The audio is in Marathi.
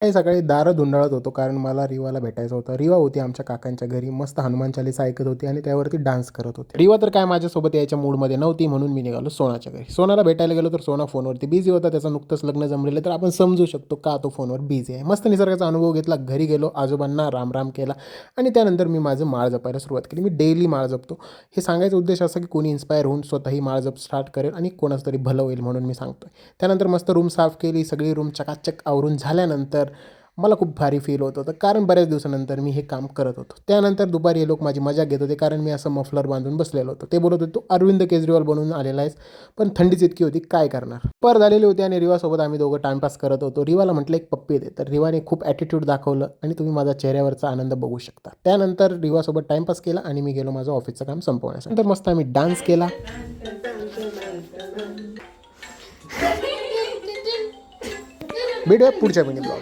काही सकाळी दारं धुंडाळत होतो कारण मला रिवाला भेटायचं होतं. रिवा होती आमच्या काकांच्या घरी. मस्त हनुमान चालीसा ऐकत होती आणि त्यावरती डान्स करत होती. रिवा तर काय माझ्यासोबत यायच्या मूडमध्ये नव्हती म्हणून मी निघालो सोनाच्या घरी. सोनाला भेटायला गेलो तर सोना फोनवरती बिझी होता. त्याचं नुकतंच लग्न जमलेलं तर आपण समजू शकतो का तो फोनवर बिझी आहे. मस्त निसर्गाचा अनुभव घेतला. घरी गेलो, आजोबांना राम केला आणि त्यानंतर मी माझं माळ जपायला सुरुवात केली. मी डेली माळ जपतो. हे सांगायचा उद्देश असा की कोणी इन्स्पायर होऊन स्वतःही माळ जप स्टार्ट करेल आणि कोणाचं तरी भलं होईल म्हणून मी सांगतोय. त्यानंतर मस्त रूम साफ केली. सगळी रूम चकाचक आवरून झाल्यानंतर मला खूप भारी फील होत होतं कारण बऱ्याच दिवसानंतर मी हे काम करत होतो. त्यानंतर दुपारी हे लोक माझी मजा घेत होते कारण मी असं मफलर बांधून बसलेलो होतो. ते बोलत होते तू अरविंद केजरीवाल बनवून आलेला आहेस, पण थंडीच इतकी होती काय करणार. पर झालेली होती आणि रिवासोबत आम्ही दोघं टाइमपास करत होतो. रिवाला म्हटलं एक पप्पी दे, तर रिवाने खूप ॲटिट्यूड दाखवलं आणि तुम्ही माझा चेहऱ्यावरचा आनंद बघू शकता. त्यानंतर रिवासोबत टाइमपास केला आणि मी गेलो माझं ऑफिसचं काम संपवण्यासाठी. नंतर मस्त आम्ही डान्स केला. भेटूया पुढच्या मिनी ब्लॉग.